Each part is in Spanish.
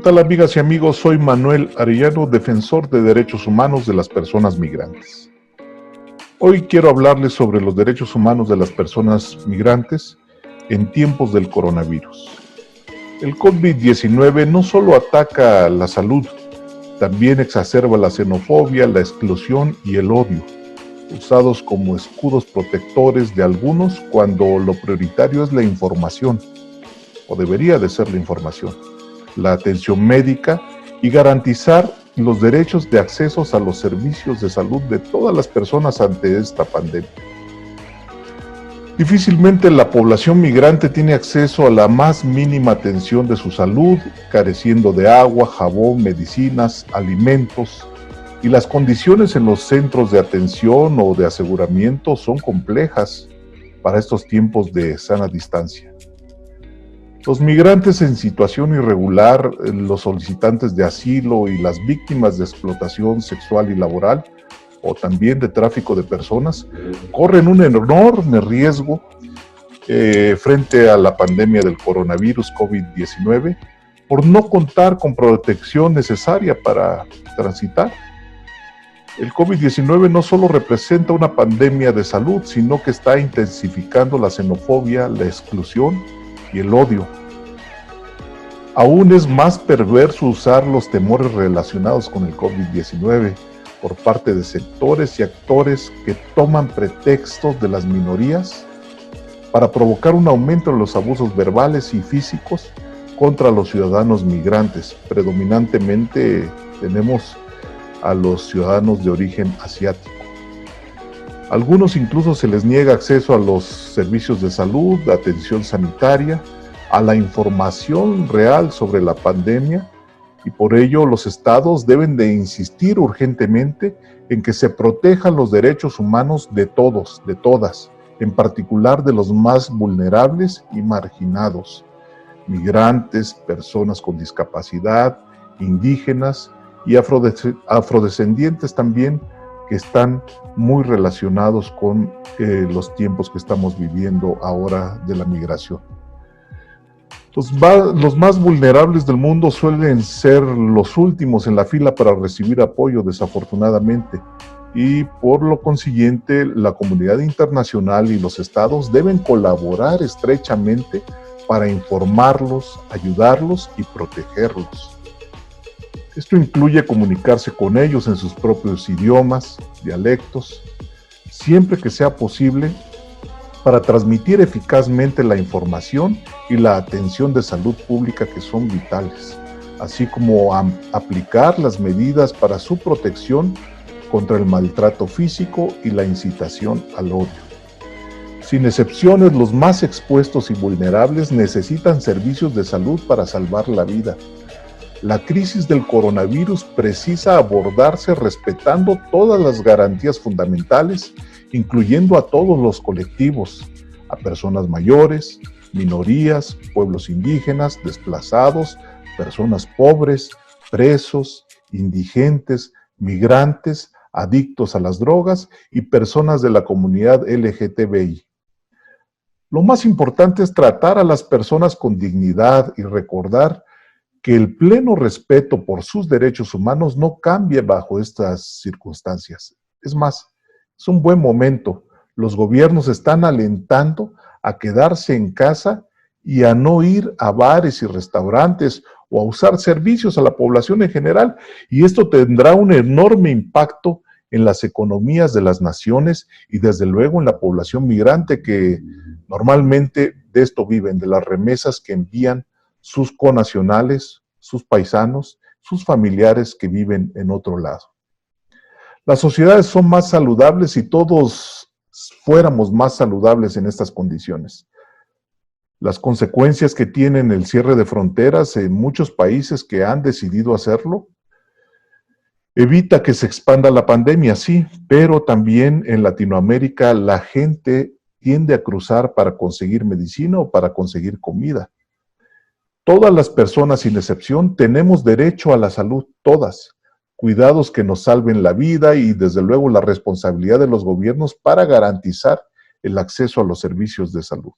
tal, amigas y amigos? Soy Manuel Arellano, defensor de derechos humanos de las personas migrantes. Hoy quiero hablarles sobre los derechos humanos de las personas migrantes en tiempos del coronavirus. El COVID-19 no solo ataca la salud, también exacerba la xenofobia, la exclusión y el odio, usados como escudos protectores de algunos cuando lo prioritario es la información, o debería de ser la información, la atención médica y garantizar los derechos de acceso a los servicios de salud de todas las personas ante esta pandemia. Difícilmente la población migrante tiene acceso a la más mínima atención de su salud, careciendo de agua, jabón, medicinas, alimentos, y las condiciones en los centros de atención o de aseguramiento son complejas para estos tiempos de sana distancia. Los migrantes en situación irregular, los solicitantes de asilo y las víctimas de explotación sexual y laboral, o también de tráfico de personas, corren un enorme riesgo frente a la pandemia del coronavirus COVID-19 por no contar con protección necesaria para transitar. El COVID-19 no solo representa una pandemia de salud, sino que está intensificando la xenofobia, la exclusión y el odio. Aún es más perverso usar los temores relacionados con el COVID-19 por parte de sectores y actores que toman pretextos de las minorías para provocar un aumento en los abusos verbales y físicos contra los ciudadanos migrantes. Predominantemente tenemos a los ciudadanos de origen asiático. A algunos incluso se les niega acceso a los servicios de salud, de atención sanitaria, a la información real sobre la pandemia, y por ello los estados deben de insistir urgentemente en que se protejan los derechos humanos de todos, de todas, en particular de los más vulnerables y marginados, migrantes, personas con discapacidad, indígenas y afrodescendientes también, que están muy relacionados con los tiempos que estamos viviendo ahora de la migración. Los más vulnerables del mundo suelen ser los últimos en la fila para recibir apoyo, desafortunadamente, y por lo consiguiente la comunidad internacional y los estados deben colaborar estrechamente para informarlos, ayudarlos y protegerlos. Esto incluye comunicarse con ellos en sus propios idiomas, dialectos, siempre que sea posible, para transmitir eficazmente la información y la atención de salud pública que son vitales, así como aplicar las medidas para su protección contra el maltrato físico y la incitación al odio. Sin excepciones, los más expuestos y vulnerables necesitan servicios de salud para salvar la vida. La crisis del coronavirus precisa abordarse respetando todas las garantías fundamentales, incluyendo a todos los colectivos, a personas mayores, minorías, pueblos indígenas, desplazados, personas pobres, presos, indigentes, migrantes, adictos a las drogas y personas de la comunidad LGTBI. Lo más importante es tratar a las personas con dignidad y recordar que el pleno respeto por sus derechos humanos no cambia bajo estas circunstancias. Es más, es un buen momento. Los gobiernos están alentando a quedarse en casa y a no ir a bares y restaurantes o a usar servicios a la población en general, y esto tendrá un enorme impacto en las economías de las naciones y desde luego en la población migrante que normalmente de esto viven, de las remesas que envían sus connacionales, sus paisanos, sus familiares que viven en otro lado. Las sociedades son más saludables si todos fuéramos más saludables en estas condiciones. Las consecuencias que tienen el cierre de fronteras en muchos países que han decidido hacerlo evita que se expanda la pandemia, sí, pero también en Latinoamérica la gente tiende a cruzar para conseguir medicina o para conseguir comida. Todas las personas, sin excepción, tenemos derecho a la salud, todas. Cuidados que nos salven la vida y, desde luego, la responsabilidad de los gobiernos para garantizar el acceso a los servicios de salud.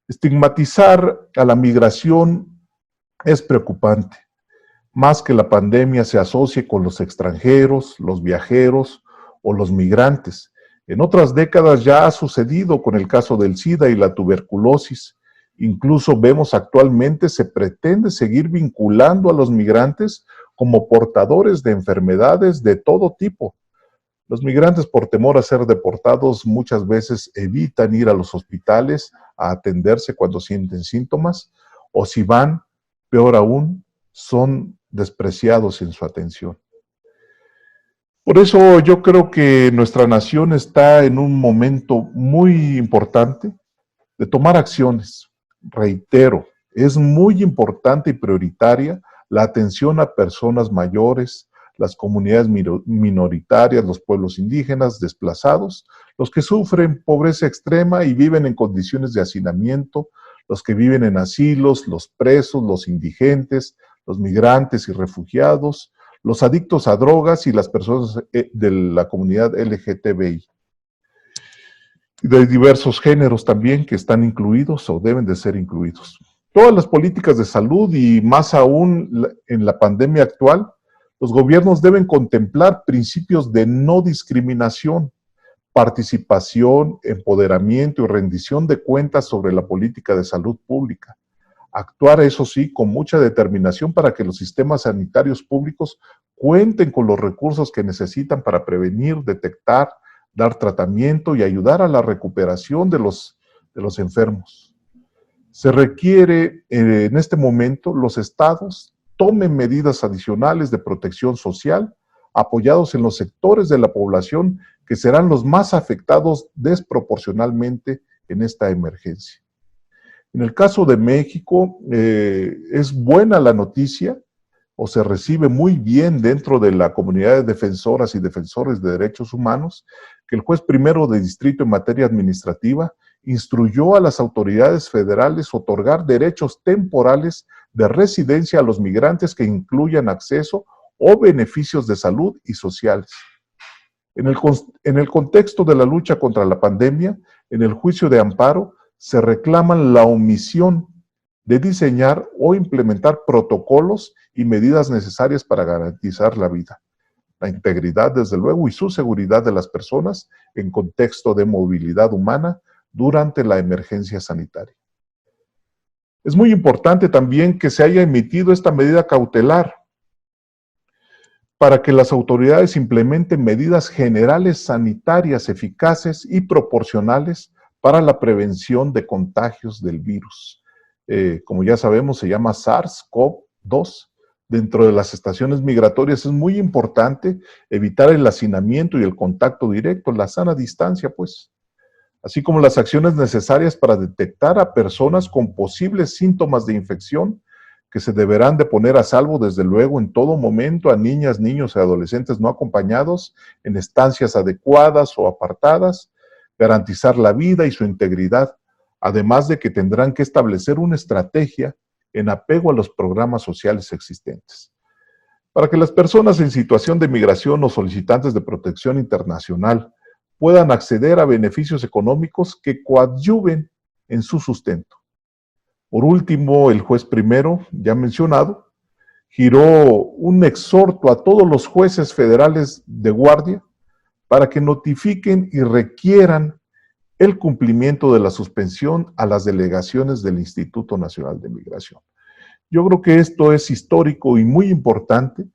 Estigmatizar a la migración es preocupante. más que la pandemia se asocie con los extranjeros, los viajeros o los migrantes. En otras décadas ya ha sucedido con el caso del SIDA y la tuberculosis. Incluso vemos actualmente se pretende seguir vinculando a los migrantes como portadores de enfermedades de todo tipo. Los migrantes, por temor a ser deportados, muchas veces evitan ir a los hospitales a atenderse cuando sienten síntomas, o si van, peor aún, son despreciados en su atención. Por eso yo creo que nuestra nación está en un momento muy importante de tomar acciones. Reitero, es muy importante y prioritaria la atención a personas mayores, las comunidades minoritarias, los pueblos indígenas, desplazados, los que sufren pobreza extrema y viven en condiciones de hacinamiento, los que viven en asilos, los presos, los indigentes, los migrantes y refugiados, los adictos a drogas y las personas de la comunidad LGTBI. De diversos géneros también que están incluidos o deben de ser incluidos. Todas las políticas de salud y más aún en la pandemia actual, los gobiernos deben contemplar principios de no discriminación, participación, empoderamiento y rendición de cuentas sobre la política de salud pública. Actuar, eso sí, con mucha determinación para que los sistemas sanitarios públicos cuenten con los recursos que necesitan para prevenir, detectar, dar tratamiento y ayudar a la recuperación de los enfermos. Se requiere en este momento los estados tomen medidas adicionales de protección social apoyados en los sectores de la población que serán los más afectados desproporcionalmente en esta emergencia. En el caso de México, es buena la noticia, o se recibe muy bien dentro de la comunidad de defensoras y defensores de derechos humanos, que el juez primero de distrito en materia administrativa instruyó a las autoridades federales otorgar derechos temporales de residencia a los migrantes que incluyan acceso o beneficios de salud y sociales. En el contexto de la lucha contra la pandemia, en el juicio de amparo, se reclaman la omisión de diseñar o implementar protocolos y medidas necesarias para garantizar la vida, la integridad, desde luego, y su seguridad de las personas en contexto de movilidad humana durante la emergencia sanitaria. Es muy importante también que se haya emitido esta medida cautelar para que las autoridades implementen medidas generales sanitarias eficaces y proporcionales para la prevención de contagios del virus. Como ya sabemos, se llama SARS-CoV-2. Dentro de las estaciones migratorias es muy importante evitar el hacinamiento y el contacto directo, la sana distancia, pues, así como las acciones necesarias para detectar a personas con posibles síntomas de infección que se deberán de poner a salvo, desde luego, en todo momento a niñas, niños y adolescentes no acompañados en estancias adecuadas o apartadas, garantizar la vida y su integridad, además de que tendrán que establecer una estrategia en apego a los programas sociales existentes. Para que las personas en situación de migración o solicitantes de protección internacional puedan acceder a beneficios económicos que coadyuven en su sustento. Por último, el juez primero, ya mencionado, giró un exhorto a todos los jueces federales de guardia para que notifiquen y requieran el cumplimiento de la suspensión a las delegaciones del Instituto Nacional de Migración. Yo creo que esto es histórico y muy importante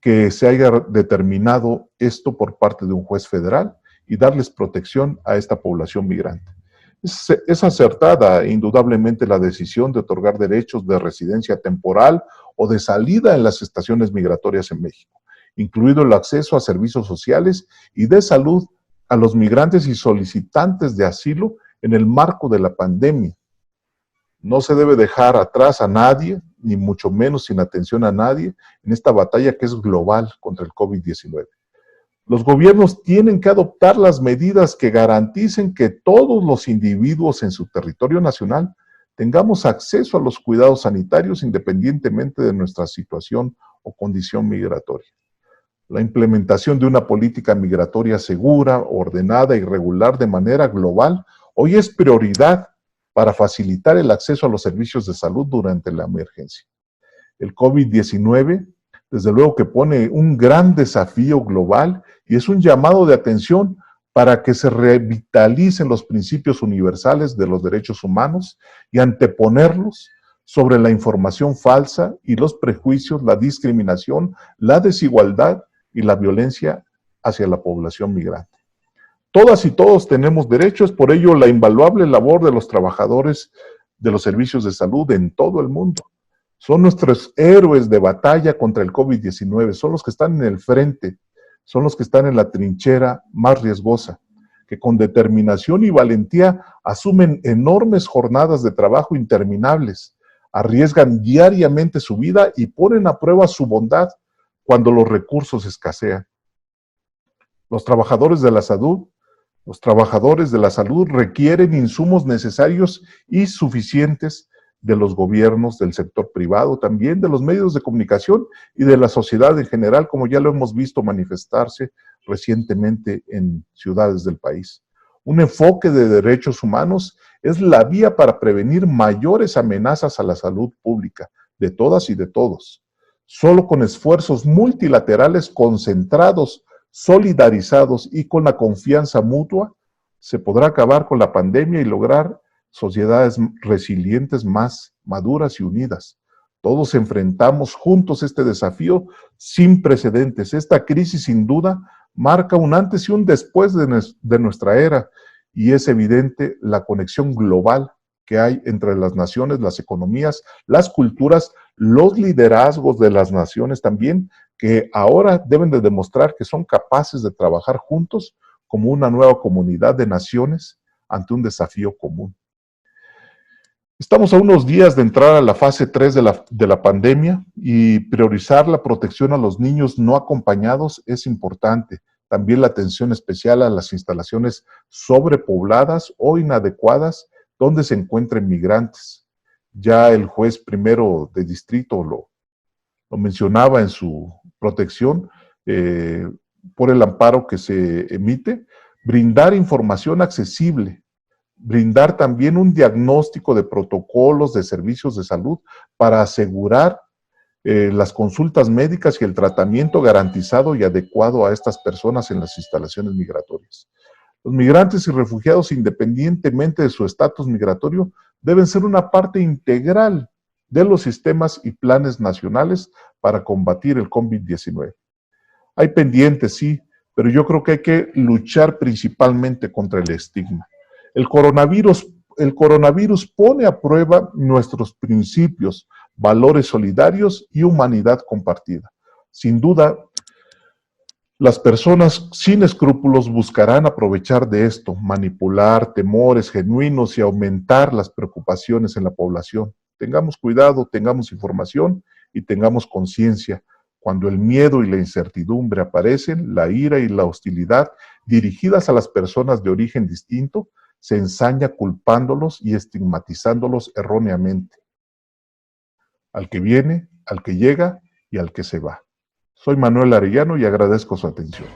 que se haya determinado esto por parte de un juez federal y darles protección a esta población migrante. Es acertada indudablemente la decisión de otorgar derechos de residencia temporal o de salida en las estaciones migratorias en México, incluido el acceso a servicios sociales y de salud a los migrantes y solicitantes de asilo en el marco de la pandemia. No se debe dejar atrás a nadie, ni mucho menos sin atención a nadie, en esta batalla que es global contra el COVID-19. Los gobiernos tienen que adoptar las medidas que garanticen que todos los individuos en su territorio nacional tengamos acceso a los cuidados sanitarios independientemente de nuestra situación o condición migratoria. La implementación de una política migratoria segura, ordenada y regular de manera global hoy es prioridad para facilitar el acceso a los servicios de salud durante la emergencia. El COVID-19 desde luego que pone un gran desafío global y es un llamado de atención para que se revitalicen los principios universales de los derechos humanos y anteponerlos sobre la información falsa y los prejuicios, la discriminación, la desigualdad y la violencia hacia la población migrante. Todas y todos tenemos derechos, por ello la invaluable labor de los trabajadores de los servicios de salud en todo el mundo. Son nuestros héroes de batalla contra el COVID-19, son los que están en el frente, son los que están en la trinchera más riesgosa, que con determinación y valentía asumen enormes jornadas de trabajo interminables, arriesgan diariamente su vida y ponen a prueba su bondad cuando los recursos escasean. Los trabajadores de la salud requieren insumos necesarios y suficientes de los gobiernos, del sector privado, también de los medios de comunicación y de la sociedad en general, como ya lo hemos visto manifestarse recientemente en ciudades del país. Un enfoque de derechos humanos es la vía para prevenir mayores amenazas a la salud pública de todas y de todos. Solo con esfuerzos multilaterales concentrados, solidarizados y con la confianza mutua, se podrá acabar con la pandemia y lograr sociedades resilientes más maduras y unidas. Todos enfrentamos juntos este desafío sin precedentes. Esta crisis sin duda marca un antes y un después de nuestra era y es evidente la conexión global que hay entre las naciones, las economías, las culturas, los liderazgos de las naciones también, que ahora deben de demostrar que son capaces de trabajar juntos como una nueva comunidad de naciones ante un desafío común. Estamos a unos días de entrar a la fase 3 de la pandemia y priorizar la protección a los niños no acompañados es importante. También la atención especial a las instalaciones sobrepobladas o inadecuadas donde se encuentren migrantes. Ya el juez primero de distrito lo mencionaba en su protección por el amparo que se emite, brindar información accesible, brindar también un diagnóstico de protocolos de servicios de salud para asegurar las consultas médicas y el tratamiento garantizado y adecuado a estas personas en las instalaciones migratorias. Los migrantes y refugiados, independientemente de su estatus migratorio, deben ser una parte integral de los sistemas y planes nacionales para combatir el COVID-19. Hay pendientes, sí, pero yo creo que hay que luchar principalmente contra el estigma. El coronavirus pone a prueba nuestros principios, valores solidarios y humanidad compartida. Sin duda, las personas sin escrúpulos buscarán aprovechar de esto, manipular temores genuinos y aumentar las preocupaciones en la población. Tengamos cuidado, tengamos información y tengamos conciencia. Cuando el miedo y la incertidumbre aparecen, la ira y la hostilidad dirigidas a las personas de origen distinto, se ensaña culpándolos y estigmatizándolos erróneamente. Al que viene, al que llega y al que se va. Soy Manuel Arellano y agradezco su atención.